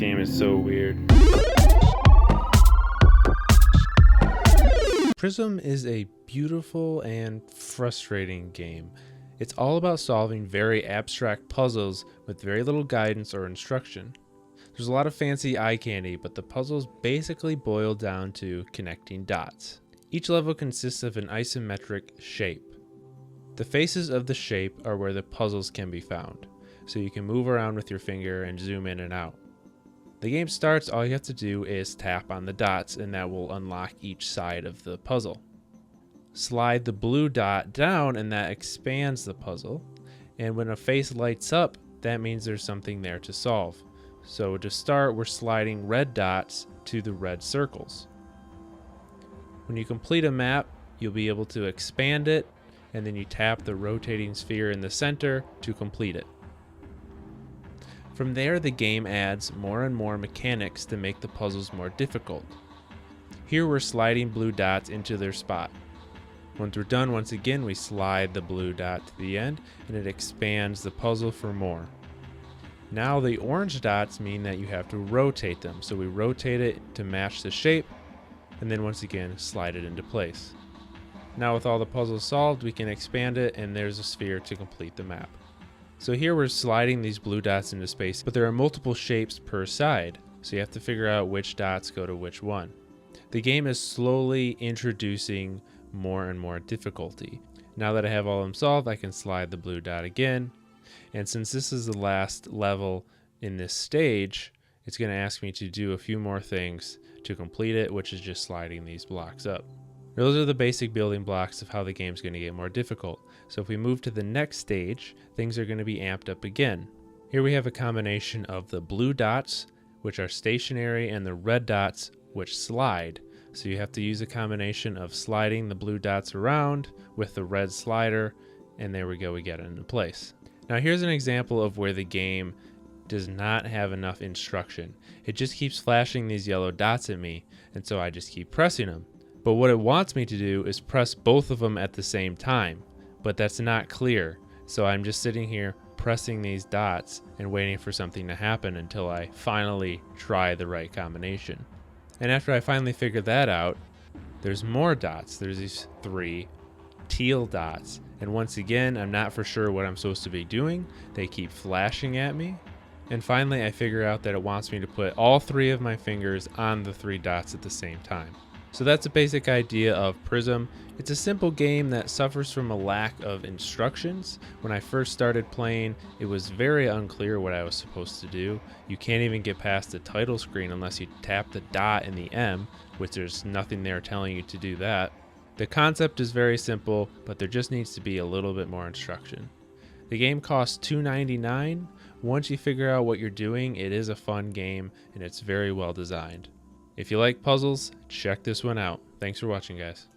game is so weird. PRISM is a beautiful and frustrating game. It's all about solving very abstract puzzles with very little guidance or instruction. There's a lot of fancy eye candy, but the puzzles basically boil down to connecting dots. Each level consists of an isometric shape. The faces of the shape are where the puzzles can be found, so you can move around with your finger and zoom in and out. The game starts, all you have to do is tap on the dots and that will unlock each side of the puzzle. Slide the blue dot down and that expands the puzzle, and when a face lights up, that means there's something there to solve. So to start, we're sliding red dots to the red circles. When you complete a map, you'll be able to expand it, and then you tap the rotating sphere in the center to complete it. From there, the game adds more and more mechanics to make the puzzles more difficult. Here we're sliding blue dots into their spot. Once we're done, once again, we slide the blue dot to the end, and it expands the puzzle for more. Now the orange dots mean that you have to rotate them, so we rotate it to match the shape, and then once again slide it into place. Now with all the puzzles solved, we can expand it, and there's a sphere to complete the map. So here we're sliding these blue dots into space, but there are multiple shapes per side, so you have to figure out which dots go to which one. The game is slowly introducing more and more difficulty. Now that I have all of them solved, I can slide the blue dot again, and since this is the last level in this stage, it's going to ask me to do a few more things to complete it, which is just sliding these blocks up. Those are the basic building blocks of how the game's going to get more difficult. So if we move to the next stage, things are going to be amped up again. Here we have a combination of the blue dots, which are stationary, and the red dots, which slide. So you have to use a combination of sliding the blue dots around with the red slider, and there we go, we get it into place. Now here's an example of where the game does not have enough instruction. It just keeps flashing these yellow dots at me, and so I just keep pressing them. But what it wants me to do is press both of them at the same time, but that's not clear. So I'm just sitting here pressing these dots and waiting for something to happen until I finally try the right combination. And after I finally figured that out, there's more dots. There's these 3 teal dots. And once again, I'm not for sure what I'm supposed to be doing. They keep flashing at me. And finally, I figure out that it wants me to put all 3 of my fingers on the 3 dots at the same time. So that's a basic idea of PRISM. It's a simple game that suffers from a lack of instructions. When I first started playing, it was very unclear what I was supposed to do. You can't even get past the title screen unless you tap the dot and the M, which there's nothing there telling you to do that. The concept is very simple, but there just needs to be a little bit more instruction. The game costs $2.99. Once you figure out what you're doing, it is a fun game, and it's very well designed. If you like puzzles, check this one out. Thanks for watching, guys.